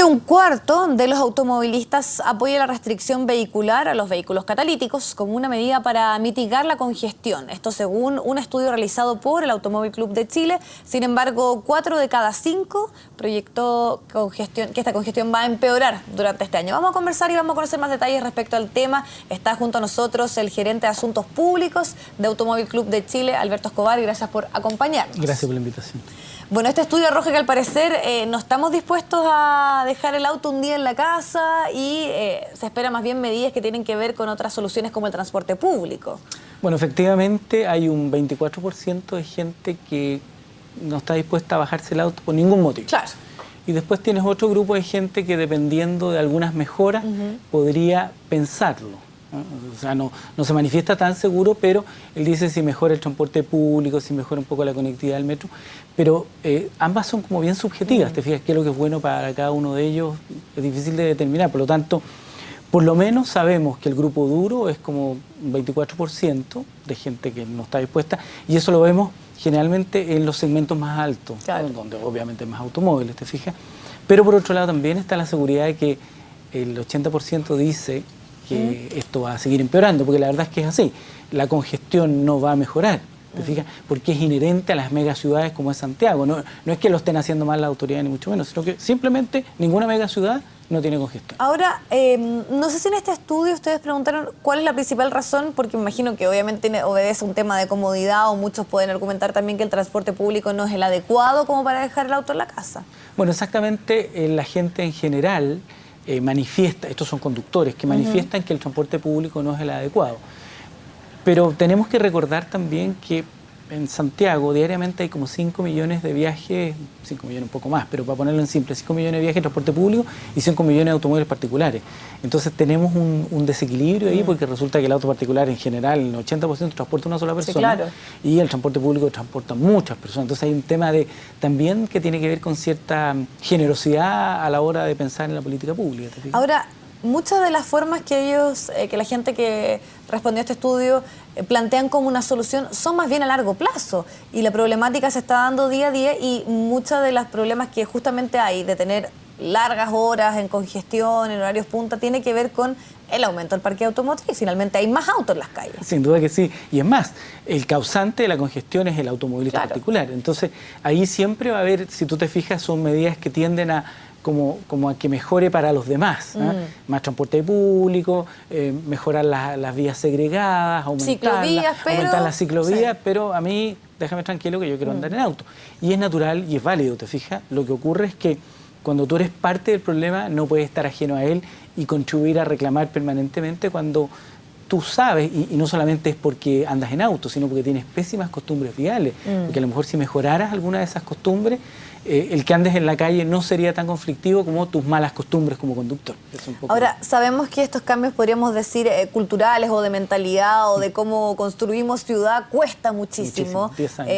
1/4 de los automovilistas apoya la restricción vehicular a los vehículos catalíticos como una medida para mitigar la congestión. Esto según un estudio realizado por el Automóvil Club de Chile. Sin embargo, 4 de cada 5 proyectó que esta congestión va a empeorar durante este año. Vamos a conversar y vamos a conocer más detalles respecto al tema. Está junto a nosotros el gerente de Asuntos Públicos de Automóvil Club de Chile, Alberto Escobar, y gracias por acompañarnos. Gracias por la invitación. Bueno, este estudio arroja que al parecer no estamos dispuestos a dejar el auto un día en la casa y se espera más bien medidas que tienen que ver con otras soluciones como el transporte público. Bueno, efectivamente hay un 24% de gente que no está dispuesta a bajarse el auto por ningún motivo. Claro. Y después tienes otro grupo de gente que dependiendo de algunas mejoras podría pensarlo. O sea, no se manifiesta tan seguro, pero él dice si mejora el transporte público, si mejora un poco la conectividad del metro. Pero ambas son como bien subjetivas, te fijas qué es lo que es bueno para cada uno de ellos, es difícil de determinar. Por lo tanto, por lo menos sabemos que el grupo duro es como un 24% de gente que no está dispuesta, y eso lo vemos generalmente en los segmentos más altos, claro, ¿no? Donde obviamente hay más automóviles, te fijas. Pero por otro lado también está la seguridad de que el 80% dice que esto va a seguir empeorando, porque la verdad es que es así. La congestión no va a mejorar, ¿te fijas? Porque es inherente a las megaciudades como es Santiago. No es que lo estén haciendo mal las autoridades, ni mucho menos, sino que simplemente ninguna megaciudad no tiene congestión. Ahora, no sé si en este estudio ustedes preguntaron cuál es la principal razón, porque me imagino que obviamente obedece a un tema de comodidad, o muchos pueden argumentar también que el transporte público no es el adecuado como para dejar el auto en la casa. Bueno, exactamente, la gente en general manifiesta, estos son conductores, que manifiestan que el transporte público no es el adecuado. Pero tenemos que recordar también que en Santiago diariamente hay como 5 millones de viajes, 5 millones un poco más, pero para ponerlo en simple, 5 millones de viajes en transporte público y 5 millones de automóviles particulares. Entonces tenemos un desequilibrio ahí, porque resulta que el auto particular en general, el 80% transporta una sola persona, sí, claro, y el transporte público transporta muchas personas. Entonces hay un tema también que tiene que ver con cierta generosidad a la hora de pensar en la política pública. Ahora, muchas de las formas que que la gente que respondió a este estudio plantean como una solución son más bien a largo plazo, y la problemática se está dando día a día, y muchos de los problemas que justamente hay de tener largas horas en congestión, en horarios punta, tiene que ver con el aumento del parque automotriz. Finalmente hay más autos en las calles. Sin duda que sí, y es más, el causante de la congestión es el automovilista particular. Entonces ahí siempre va a haber, si tú te fijas, son medidas que tienden a como a que mejore para los demás, ¿eh? Más transporte público, mejorar las vías segregadas, aumentar las ciclovías, pero a mí, déjame tranquilo que yo quiero andar en auto. Y es natural y es válido, ¿te fijas? Lo que ocurre es que cuando tú eres parte del problema no puedes estar ajeno a él y contribuir a reclamar permanentemente cuando tú sabes, y no solamente es porque andas en auto, sino porque tienes pésimas costumbres viales, porque a lo mejor si mejoraras alguna de esas costumbres, el que andes en la calle no sería tan conflictivo como tus malas costumbres como conductor. Ahora, sabemos que estos cambios, podríamos decir, culturales o de mentalidad o de cómo construimos ciudad, cuesta muchísimo. 10 años.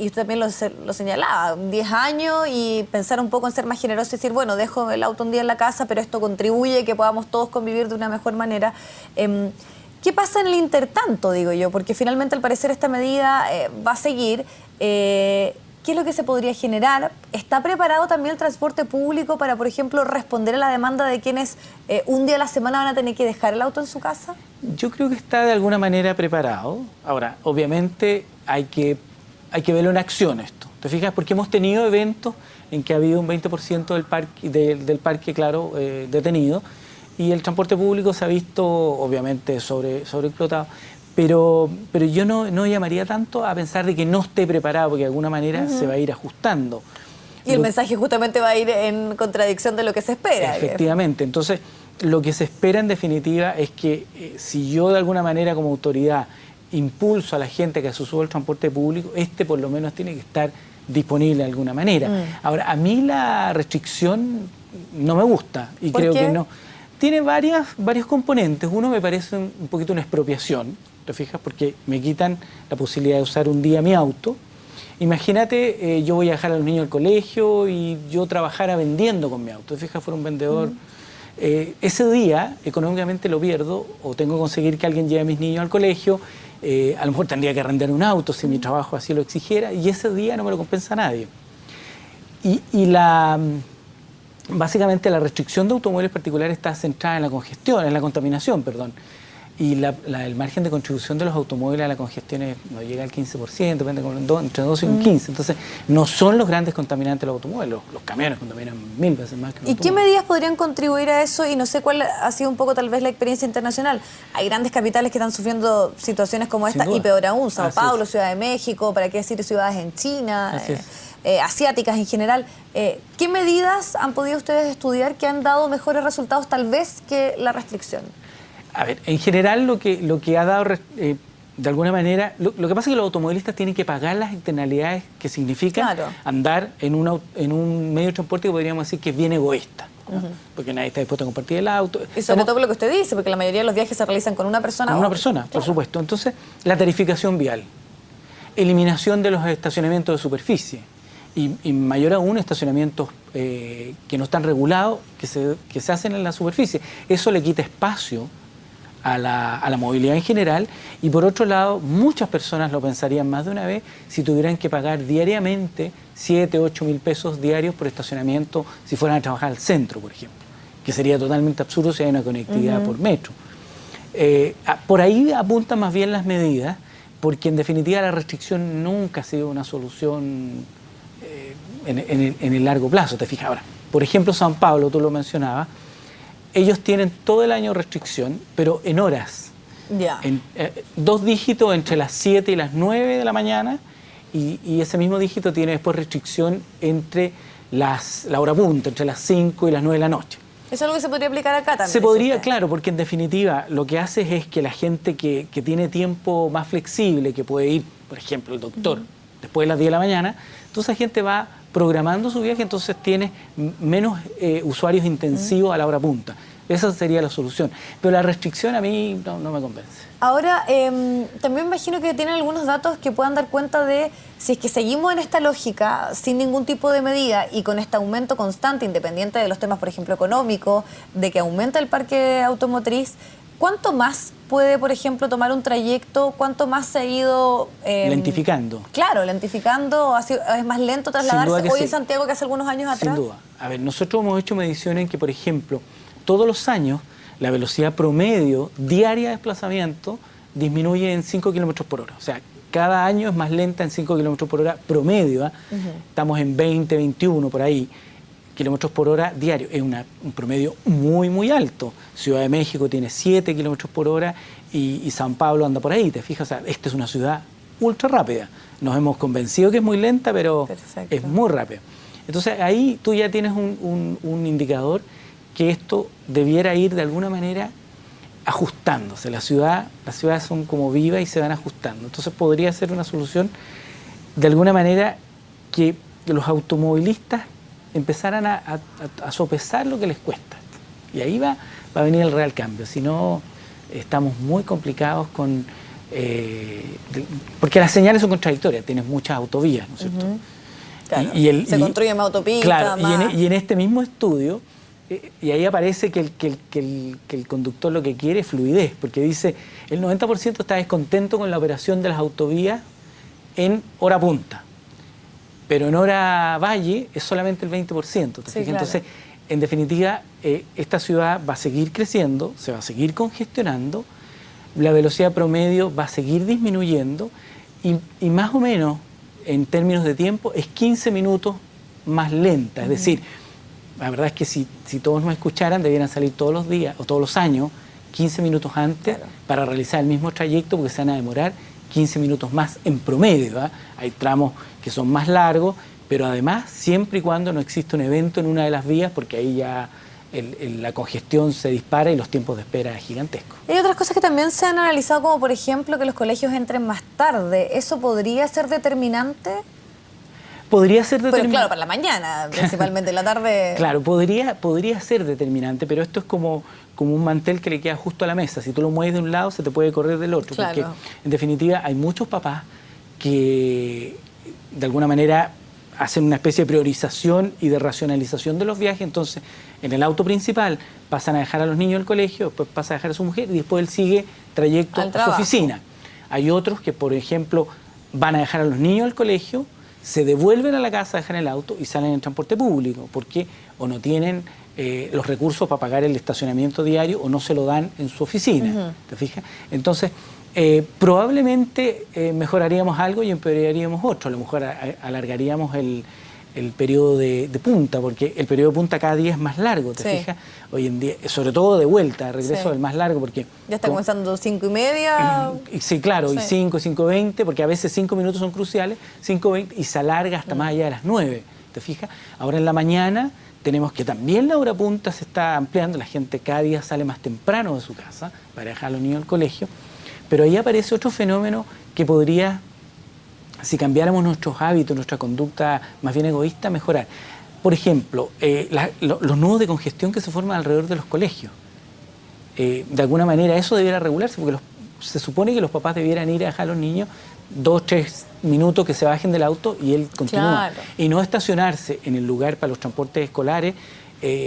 Y usted también lo señalaba, 10 años, y pensar un poco en ser más generoso y decir, bueno, dejo el auto un día en la casa, pero esto contribuye a que podamos todos convivir de una mejor manera. ¿Qué pasa en el intertanto, digo yo? Porque finalmente, al parecer, esta medida va a seguir. ¿Qué es lo que se podría generar? ¿Está preparado también el transporte público para, por ejemplo, responder a la demanda de quienes un día a la semana van a tener que dejar el auto en su casa? Yo creo que está de alguna manera preparado. Ahora, obviamente hay que verlo en acción esto. ¿Te fijas? Porque hemos tenido eventos en que ha habido un 20% del parque, claro, detenido, y el transporte público se ha visto, obviamente, sobreexplotado. Pero yo no llamaría tanto a pensar de que no esté preparado, porque de alguna manera se va a ir ajustando. Y el mensaje justamente va a ir en contradicción de lo que se espera. Efectivamente. Entonces, lo que se espera en definitiva es que si yo de alguna manera como autoridad impulso a la gente que se suba al transporte público, por lo menos tiene que estar disponible de alguna manera. Ahora, a mí la restricción no me gusta, y creo que no. Tiene varios componentes. Uno, me parece un poquito una expropiación, ¿te fijas? Porque me quitan la posibilidad de usar un día mi auto. Imagínate, yo voy a dejar a los niños al colegio y yo trabajara vendiendo con mi auto. ¿Te fijas? Fuera un vendedor. Ese día, económicamente lo pierdo, o tengo que conseguir que alguien lleve a mis niños al colegio. A lo mejor tendría que arrendar un auto si mi trabajo así lo exigiera, y ese día no me lo compensa nadie. Y básicamente la restricción de automóviles particulares está centrada en la congestión, en la contaminación, perdón. Y el margen de contribución de los automóviles a la congestión no llega al 15%, depende entre 12 y un 15%. Entonces, no son los grandes contaminantes los automóviles, los camiones contaminan 1000 veces más que los automóviles. ¿Y qué medidas podrían contribuir a eso? Y no sé cuál ha sido un poco tal vez la experiencia internacional. Hay grandes capitales que están sufriendo situaciones como esta, y peor aún, Sao Paulo, Ciudad de México, para qué decir ciudades en China, asiáticas en general. ¿Qué medidas han podido ustedes estudiar que han dado mejores resultados tal vez que la restricción? A ver, en general lo que ha dado, de alguna manera, lo que pasa es que los automovilistas tienen que pagar las externalidades que significa andar en un medio de transporte que podríamos decir que es bien egoísta, ¿no? Porque nadie está dispuesto a compartir el auto. Y sobre todo por lo que usted dice, porque la mayoría de los viajes se realizan con una persona. Con una persona, por supuesto. Entonces, la tarificación vial, eliminación de los estacionamientos de superficie y mayor aún estacionamientos que no están regulados, que se hacen en la superficie. Eso le quita espacio a la movilidad en general, y por otro lado, muchas personas lo pensarían más de una vez si tuvieran que pagar diariamente 7, 8 mil pesos diarios por estacionamiento si fueran a trabajar al centro, por ejemplo, que sería totalmente absurdo si hay una conectividad por metro. Por ahí apuntan más bien las medidas, porque en definitiva la restricción nunca ha sido una solución en el largo plazo, te fijas. Ahora, por ejemplo, São Paulo, tú lo mencionabas, ellos tienen todo el año restricción, pero en horas. En 2 dígitos entre las 7 y las 9 de la mañana, y ese mismo dígito tiene después restricción entre la hora punta, entre las 5 y las 9 de la noche. ¿Eso es algo que se podría aplicar acá también? Se podría, claro, porque en definitiva lo que haces es que la gente que tiene tiempo más flexible, que puede ir, por ejemplo, el doctor, después de las 10 de la mañana, entonces la gente va programando su viaje, entonces tiene menos usuarios intensivos a la hora punta. Esa sería la solución. Pero la restricción a mí no me convence. Ahora, también imagino que tienen algunos datos que puedan dar cuenta de si es que seguimos en esta lógica, sin ningún tipo de medida y con este aumento constante, independiente de los temas, por ejemplo, económicos, de que aumenta el parque automotriz, ¿cuánto más puede, por ejemplo, tomar un trayecto? ¿Cuánto más se ha ido... lentificando. Claro, lentificando. Es más lento trasladarse hoy en Santiago que hace algunos años atrás. Sin duda. A ver, nosotros hemos hecho mediciones en que, por ejemplo, todos los años la velocidad promedio diaria de desplazamiento disminuye en 5 kilómetros por hora. O sea, cada año es más lenta en 5 kilómetros por hora promedio. Estamos en 20, 21 por ahí kilómetros por hora diario. Es un promedio muy, muy alto. Ciudad de México tiene 7 kilómetros por hora y San Pablo anda por ahí. ¿Te fijas? O sea, esta es una ciudad ultra rápida. Nos hemos convencido que es muy lenta, pero es muy rápida. Entonces ahí tú ya tienes un indicador que esto debiera ir de alguna manera ajustándose. Las ciudades son como vivas y se van ajustando. Entonces podría ser una solución de alguna manera que los automovilistas empezaran a sopesar lo que les cuesta. Y ahí va a venir el real cambio. Si no, estamos muy complicados con... porque las señales son contradictorias. Tienes muchas autovías, ¿no es cierto? Claro, se construye más autopistas. Claro, y en este mismo estudio, y ahí aparece que el conductor lo que quiere es fluidez, porque dice el 90% está descontento con la operación de las autovías en hora punta, pero en hora valle es solamente el 20%. ¿Te fijas? Entonces, en definitiva, esta ciudad va a seguir creciendo, se va a seguir congestionando, la velocidad promedio va a seguir disminuyendo y más o menos, en términos de tiempo, es 15 minutos más lenta. Es decir, la verdad es que si todos nos escucharan, debieran salir todos los días o todos los años 15 minutos antes para realizar el mismo trayecto, porque se van a demorar 15 minutos más en promedio. Hay tramos que son más largos, pero además siempre y cuando no exista un evento en una de las vías, porque ahí ya la congestión se dispara y los tiempos de espera es gigantesco. Hay otras cosas que también se han analizado, como por ejemplo que los colegios entren más tarde. ¿Eso podría ser determinante? Podría ser determinante. Pero claro, para la mañana, principalmente en la tarde. Claro, podría ser determinante, pero esto es como un mantel que le queda justo a la mesa. Si tú lo mueves de un lado, se te puede correr del otro. Claro. Porque, en definitiva, hay muchos papás que, de alguna manera, hacen una especie de priorización y de racionalización de los viajes. Entonces, en el auto principal pasan a dejar a los niños al colegio, después pasa a dejar a su mujer y después él sigue trayecto a su oficina. Hay otros que, por ejemplo, van a dejar a los niños al colegio, se devuelven a la casa, dejan el auto y salen en transporte público, porque o no tienen los recursos para pagar el estacionamiento diario o no se lo dan en su oficina, ¿te fijas? Entonces, probablemente mejoraríamos algo y empeoraríamos otro. A lo mejor alargaríamos el periodo de punta, porque el periodo de punta cada día es más largo, ¿te fijas? Hoy en día, sobre todo de vuelta, regreso es más largo porque... Ya está comenzando 5:30. Sí, claro, y 5, 5:20, porque a veces 5 minutos son cruciales, 5:20 y se alarga hasta más allá de las 9, ¿te fijas? Ahora en la mañana tenemos que también la hora punta se está ampliando, la gente cada día sale más temprano de su casa para dejar a los niños al colegio, pero ahí aparece otro fenómeno que podría... Si cambiáramos nuestros hábitos, nuestra conducta más bien egoísta, mejorar. Por ejemplo, los nudos de congestión que se forman alrededor de los colegios. De alguna manera eso debiera regularse, porque se supone que los papás debieran ir a dejar a los niños 2, 3 minutos que se bajen del auto y él continúa. Claro. Y no estacionarse en el lugar para los transportes escolares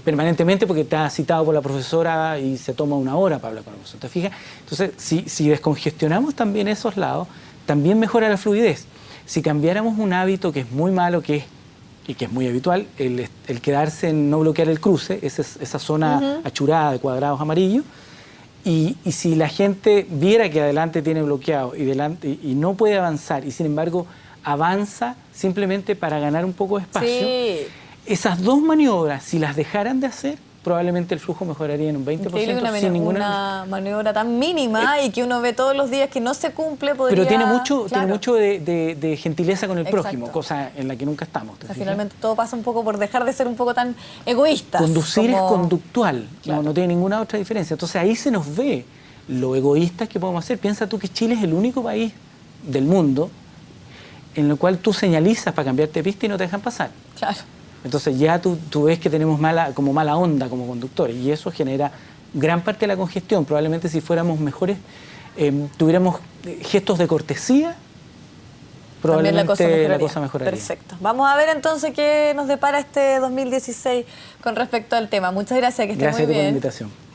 permanentemente porque está citado por la profesora y se toma 1 hora para hablar con la profesora. ¿Te fijas? Entonces, si descongestionamos también esos lados, también mejora la fluidez. Si cambiáramos un hábito que es muy malo y que es muy habitual, el quedarse en no bloquear el cruce, esa zona achurada de cuadrados amarillos, y si la gente viera que adelante tiene bloqueado y no puede avanzar, y sin embargo avanza simplemente para ganar un poco de espacio, esas 2 maniobras, si las dejaran de hacer, probablemente el flujo mejoraría en un 20%. Sin una maniobra tan mínima y que uno ve todos los días que no se cumple. Pero tiene mucho de gentileza con el prójimo, cosa en la que nunca estamos. Finalmente todo pasa un poco por dejar de ser un poco tan egoístas. Conducir es conductual, no tiene ninguna otra diferencia. Entonces ahí se nos ve lo egoístas que podemos hacer. Piensa tú que Chile es el único país del mundo en el cual tú señalizas para cambiarte de pista y no te dejan pasar. Claro. Entonces ya tú ves que tenemos mala onda como conductores y eso genera gran parte de la congestión. Probablemente si fuéramos mejores, tuviéramos gestos de cortesía, probablemente la cosa mejoraría. Perfecto. Vamos a ver entonces qué nos depara este 2016 con respecto al tema. Muchas gracias, que esté muy bien. Gracias por la invitación.